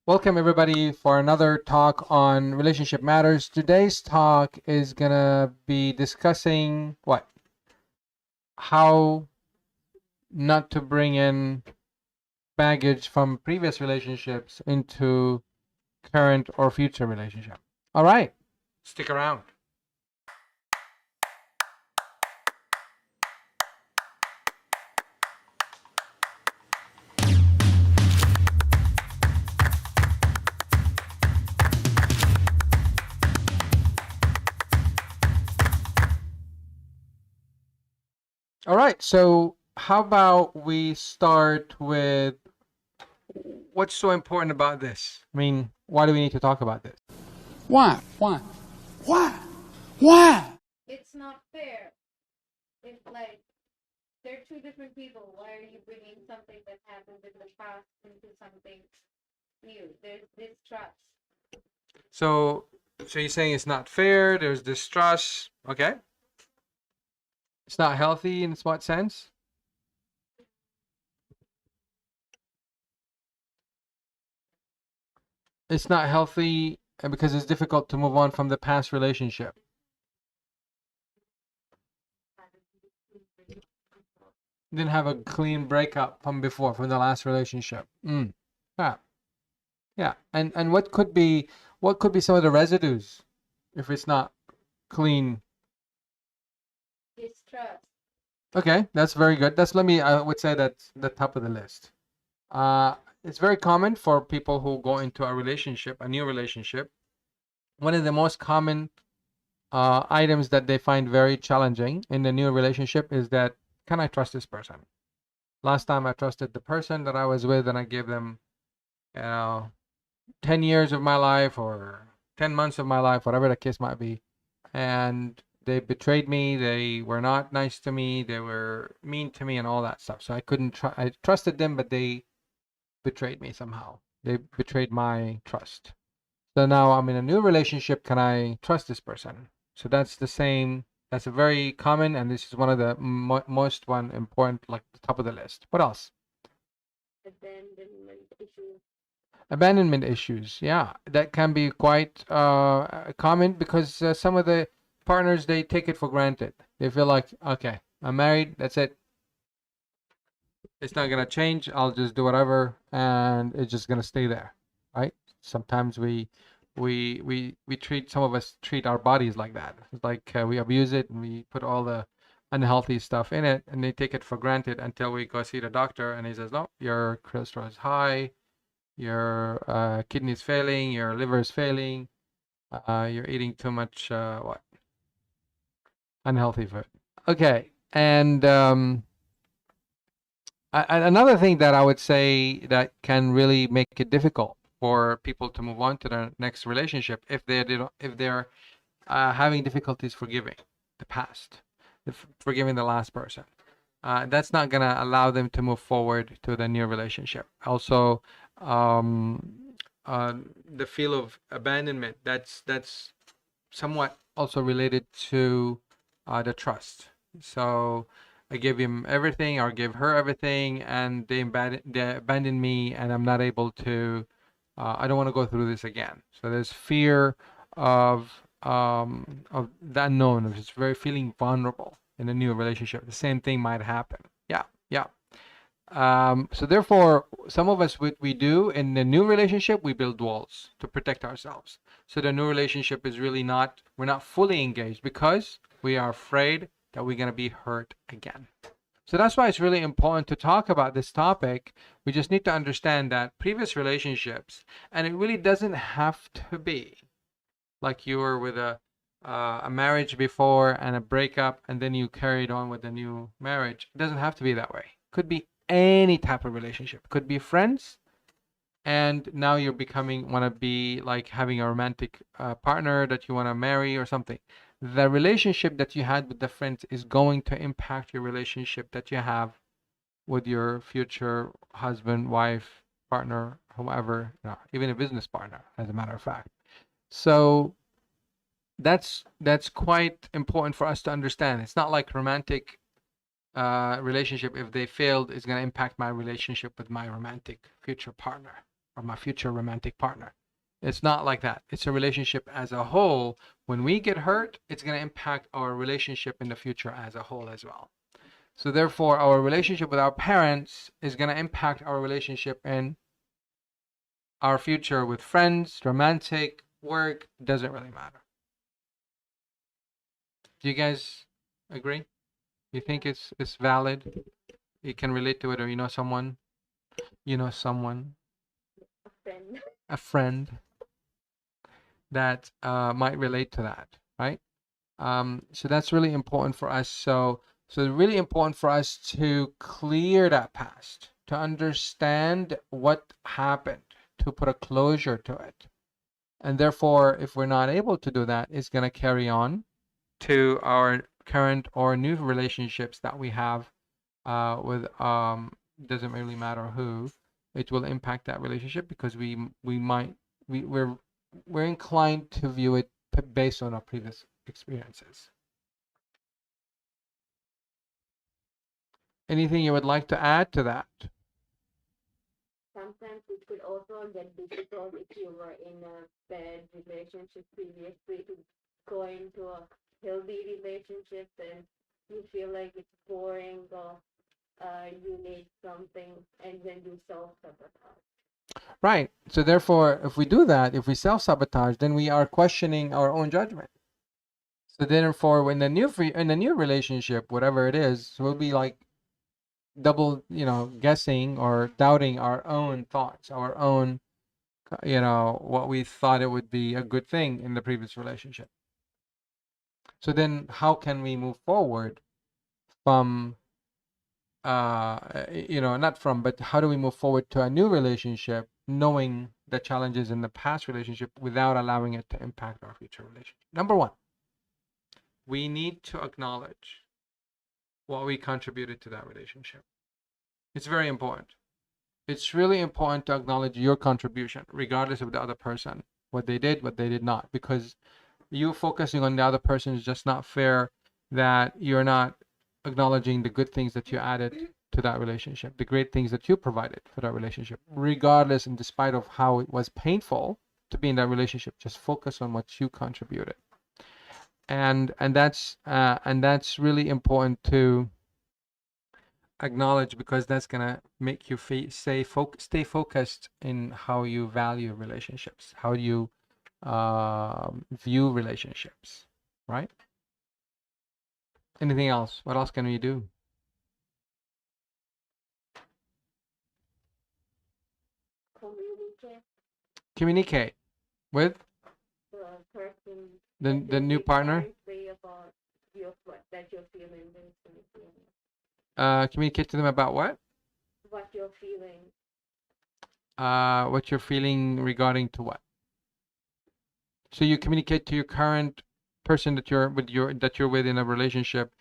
Welcome everybody for another talk on relationship matters. Today's talk is gonna be discussing what? How not to bring in baggage from previous relationships into current or future relationship. All right, stick around. All right, so how about we start with what's so important about this? I mean, why do we need to talk about this? Why? Why? Why? Why? It's not fair. It's like they're two different people. Why are you bringing something that happened in the past into something new? There's distrust. So, so you're saying it's not fair, there's distrust, okay? It's not healthy in what sense? It's not healthy because it's difficult to move on from the past relationship. Didn't have a clean breakup from before, from the last relationship. Yeah, yeah. And what could be some of the residues if it's not clean? Distrust. Okay, that's very good. I would say that's the top of the list. It's very common for people who go into a relationship, a new relationship. One of the most common items that they find very challenging in the new relationship is that, can I trust this person? Last time I trusted the person that I was with and I gave them, you know, 10 years of my life or 10 months of my life, whatever the case might be. And they betrayed me. They were not nice to me. They were mean to me and all that stuff. So I couldn't I trusted them, but they betrayed me somehow. They betrayed my trust. So now I'm in a new relationship. Can I trust this person? So that's the same. That's a very common, and this is one of the most one important, like the top of the list. What else? Abandonment issues. Abandonment issues. Yeah, that can be quite common because some of the partners, they take it for granted. They feel like, okay, I'm married. That's it. It's not gonna change. I'll just do whatever, and it's just gonna stay there, right? Sometimes we treat some of us treat our bodies like that. It's like we abuse it and we put all the unhealthy stuff in it, and they take it for granted until we go see the doctor, and he says, no, your cholesterol is high, your kidneys failing, your liver is failing, you're eating too much what unhealthy food. Okay, and another thing that I would say that can really make it difficult for people to move on to their next relationship if they're having difficulties forgiving the past, forgiving the last person. That's not gonna allow them to move forward to the new relationship. Also, um, the feel of abandonment. That's somewhat also related to the trust. So I give him everything or give her everything, and they abandon me, and I'm not able to. I don't want to go through this again. So there's fear of the unknown, which is very feeling vulnerable in a new relationship. The same thing might happen. Yeah, yeah. So therefore, some of us, what we do in the new relationship, we build walls to protect ourselves. So the new relationship is really not, we're not fully engaged because we are afraid that we're going to be hurt again. So that's why it's really important to talk about this topic. We just need to understand that previous relationships, and it really doesn't have to be like you were with a marriage before and a breakup, and then you carried on with a new marriage. It doesn't have to be that way. Could be any type of relationship. Could be friends, and now you're becoming want to be like having a romantic partner that you want to marry or something. The relationship that you had with the friends is going to impact your relationship that you have with your future husband, wife, partner, whoever, even a business partner, as a matter of fact. So that's quite important for us to understand. It's not like romantic relationship. If they failed, is going to impact my relationship with my romantic future partner. or my future romantic partner. It's not like that. It's a relationship as a whole. When we get hurt, it's going to impact our relationship in the future as a whole as well. So therefore, our relationship with our parents is going to impact our relationship in our future with friends, romantic, work, doesn't really matter. Do you guys agree? You think it's valid? You can relate to it, or you know someone, A friend. a friend that might relate to that, right? So that's really important for us. So it's really important for us to clear that past, to understand what happened, to put a closure to it. And therefore, if we're not able to do that, it's going to carry on to our current or new relationships that we have with doesn't really matter who. It will impact that relationship because we might we're inclined to view it based on our previous experiences. Anything you would like to add to that? Sometimes it could also get difficult if you were in a bad relationship previously to go into a healthy relationship and you feel like it's boring or you need something and then you self-sabotage. Right. So therefore, if we do that, if we self-sabotage, then we are questioning our own judgment. So therefore, when in the new relationship, whatever it is, we'll be like double, guessing or doubting our own thoughts, our own, what we thought it would be a good thing in the previous relationship. So then, how can we move forward from, not from, but how do we move forward to a new relationship, knowing the challenges in the past relationship without allowing it to impact our future relationship? Number one, we need to acknowledge what we contributed to that relationship. It's very important. It's really important to acknowledge your contribution, regardless of the other person, what they did, what they did not, because you focusing on the other person is just not fair, that you're not acknowledging the good things that you added to that relationship, the great things that you provided for that relationship, regardless and despite of how it was painful to be in that relationship. Just focus on what you contributed, and that's really important to acknowledge, because that's gonna make you stay focused in how you value relationships, how you view relationships, right? Anything else? What else can we do? Communicate Communicate with the person the new partner. say about that you're feeling Communicate to them about what you're feeling. what you're feeling regarding to what. So you communicate to your current person that you're with in a relationship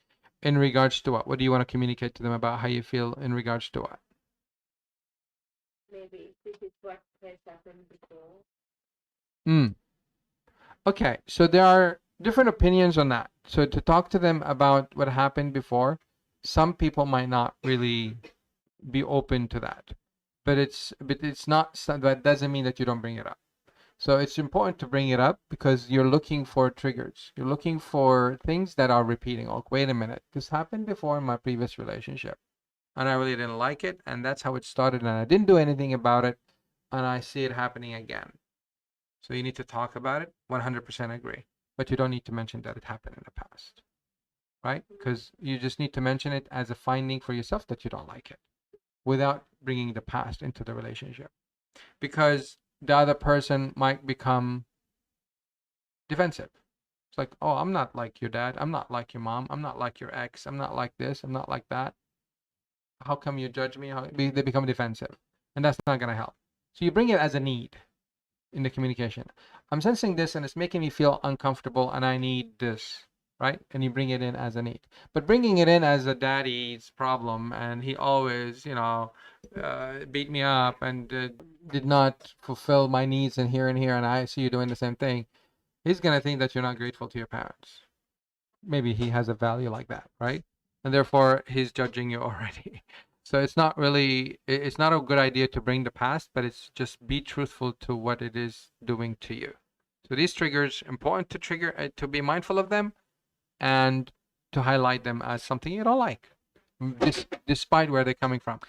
in regards to what? What do you want to communicate to them about how you feel in regards to what? Maybe this is what has happened before. Hmm. Okay, so there are different opinions on that. So to talk to them about what happened before, some people might not really be open to that. But it's not, that doesn't mean that you don't bring it up. So it's important to bring it up because you're looking for triggers. You're looking for things that are repeating. Oh, wait a minute. This happened before in my previous relationship, and I really didn't like it, and that's how it started, and I didn't do anything about it, and I see it happening again. So you need to talk about it. 100% agree. But you don't need to mention that it happened in the past, right? Because you just need to mention it as a finding for yourself that you don't like it without bringing the past into the relationship. Because the other person might become defensive. It's like, oh, I'm not like your dad. I'm not like your mom. I'm not like your ex. I'm not like this. I'm not like that. How come you judge me? They become defensive. And that's not going to help. So you bring it as a need in the communication. I'm sensing this and it's making me feel uncomfortable and I need this, right? And you bring it in as a need. But bringing it in as a daddy's problem and he always, beat me up and did not fulfill my needs and here and I see you doing the same thing, he's going to think that you're not grateful to your parents. Maybe he has a value like that, right? And therefore he's judging you already. So it's not really, it's not a good idea to bring the past, but it's just be truthful to what it is doing to you. So these triggers, important to trigger, to be mindful of them and to highlight them as something you don't like, despite where they're coming from.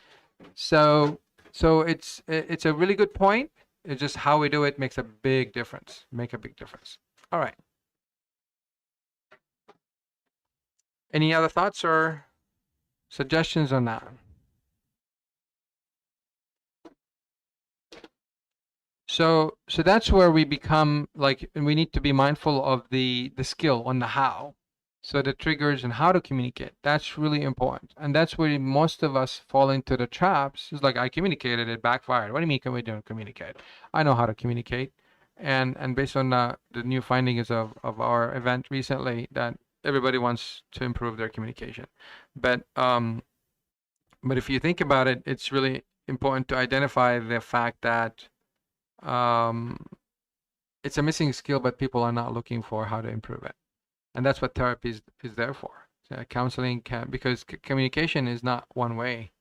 So, so it's a really good point. It's just how we do it makes a big difference. Make a big difference. All right. Any other thoughts or suggestions on that? So that's where we become like, and we need to be mindful of the skill on the how. So the triggers and how to communicate. That's really important, and that's where most of us fall into the traps. It's like I communicated, it backfired. What do you mean? Can we don't communicate? I know how to communicate, and based on the new findings of our event recently, that everybody wants to improve their communication, but if you think about it, it's really important to identify the fact that um, it's a missing skill, but people are not looking for how to improve it. And that's what therapy is there for. Counseling can, because communication is not one way.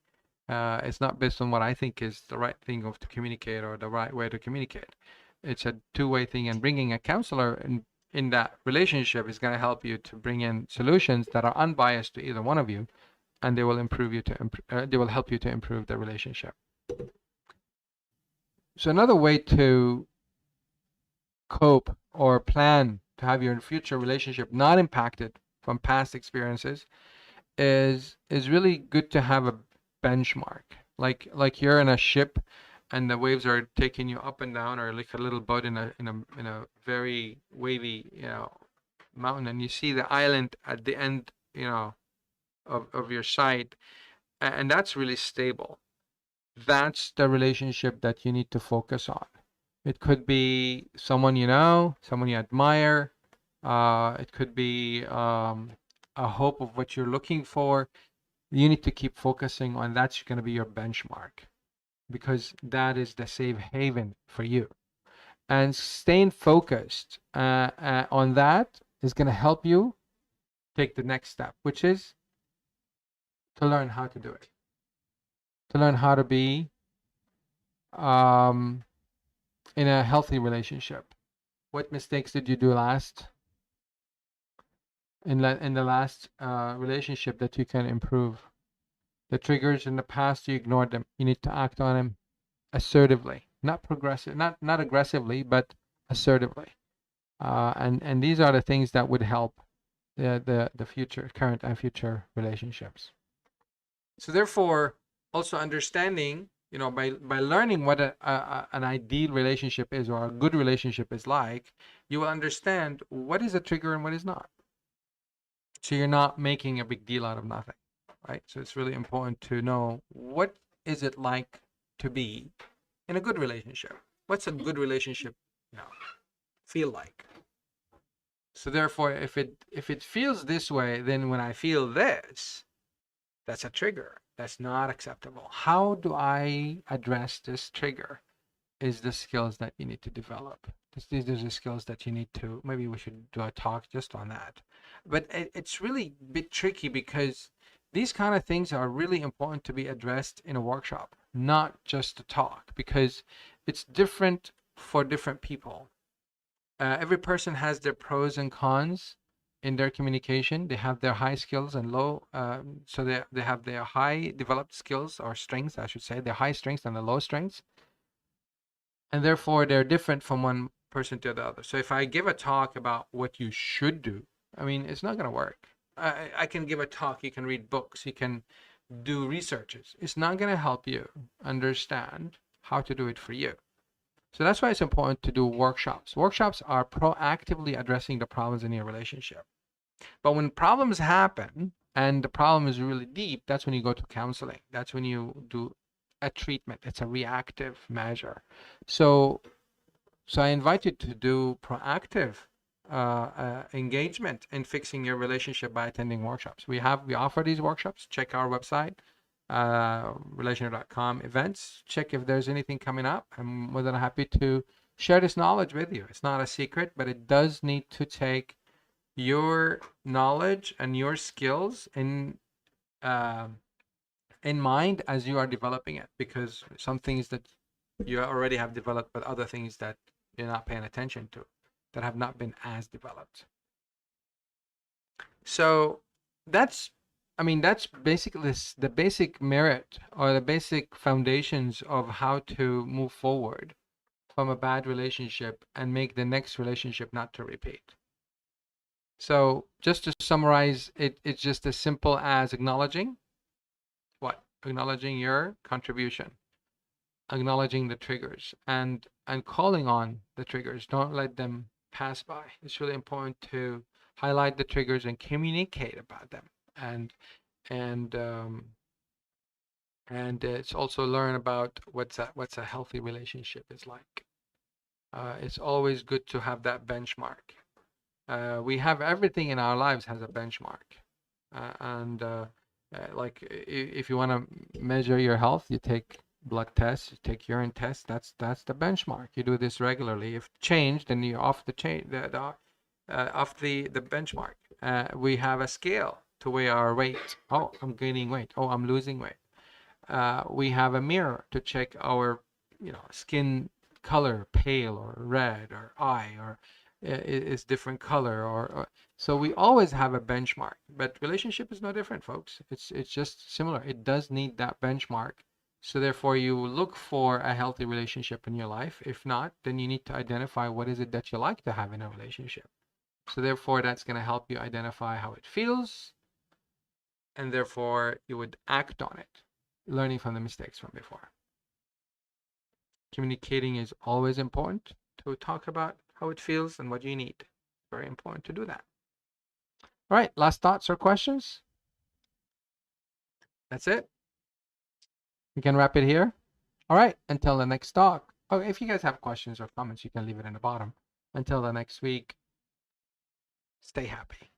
It's not based on what I think is the right thing of to communicate or the right way to communicate. It's a two-way thing, and bringing a counselor in that relationship is going to help you to bring in solutions that are unbiased to either one of you, and they will they will help you to improve the relationship. So another way to cope or plan to have your future relationship not impacted from past experiences is really good to have a benchmark. Like you're in a ship and the waves are taking you up and down, or like a little boat in a very wavy, mountain, and you see the island at the end, of your sight, and that's really stable. That's the relationship that you need to focus on. It could be someone you know, someone you admire. It could be a hope of what you're looking for. You need to keep focusing on that's going to be your benchmark, because that is the safe haven for you. And staying focused on that is going to help you take the next step, which is to learn how to do it, to learn how to be um, in a healthy relationship. What mistakes did you do in the last relationship that you can improve? The triggers in the past, you ignored them. You need to act on them assertively, not progressive, not aggressively, but assertively. And these are the things that would help the future, current and future relationships. So therefore, also understanding, by learning what an ideal relationship is, or a good relationship is like, you will understand what is a trigger and what is not. So you're not making a big deal out of nothing, right? So it's really important to know, what is it like to be in a good relationship? What's a good relationship, feel like? So therefore, if it feels this way, then when I feel this, that's a trigger. That's not acceptable. How do I address this trigger? Is the skills that you need to develop. These are the skills that you need to, maybe we should do a talk just on that. But it's really a bit tricky, because these kind of things are really important to be addressed in a workshop, not just a talk, because it's different for different people. Every person has their pros and cons in their communication. They have their high skills and low, so they have their high developed skills, or strengths, I should say, their high strengths and the low strengths, and therefore they're different from one person to the other. So if I give a talk about what you should do, I mean, it's not going to work. I can give a talk, you can read books, you can do researches. It's not going to help you understand how to do it for you. So that's why it's important to do workshops. Workshops are proactively addressing the problems in your relationship. But when problems happen and the problem is really deep, that's when you go to counseling. That's when you do a treatment. It's a reactive measure. So, so I invite you to do proactive engagement in fixing your relationship by attending workshops. We offer these workshops. Check our website, relationer.com events. Check if there's anything coming up. I'm more than happy to share this knowledge with you. It's not a secret, but it does need to take your knowledge and your skills in in mind as you are developing it, because some things that you already have developed, but other things that you're not paying attention to that have not been as developed. So that's, I mean, that's basically the basic merit or the basic foundations of how to move forward from a bad relationship and make the next relationship not to repeat. So just to summarize, it's just as simple as acknowledging what? Acknowledging your contribution, acknowledging the triggers, and calling on the triggers. Don't let them pass by. It's really important to highlight the triggers and communicate about them, and and um, and it's also learn about what's a healthy relationship is like. It's always good to have that benchmark. We have everything in our lives has a benchmark, and like if you want to measure your health, you take blood tests, you take urine tests. That's the benchmark. You do this regularly. If changed, then you're off the chain, off the benchmark. We have a scale to weigh our weight. Oh, I'm gaining weight. Oh, I'm losing weight. We have a mirror to check our, skin color, pale or red, or eye, or is different color, or so we always have a benchmark. But relationship is no different, folks. It's just similar. It does need that benchmark. So therefore, you look for a healthy relationship in your life. If not, then you need to identify what is it that you like to have in a relationship. So therefore, that's going to help you identify how it feels, and therefore you would act on it, learning from the mistakes from before. Communicating is always important to talk about how it feels and what you need. Very important to do that. All right, last thoughts or questions? That's it. We can wrap it here. All right, until the next talk. Oh, if you guys have questions or comments, you can leave it in the bottom. Until the next week, stay happy.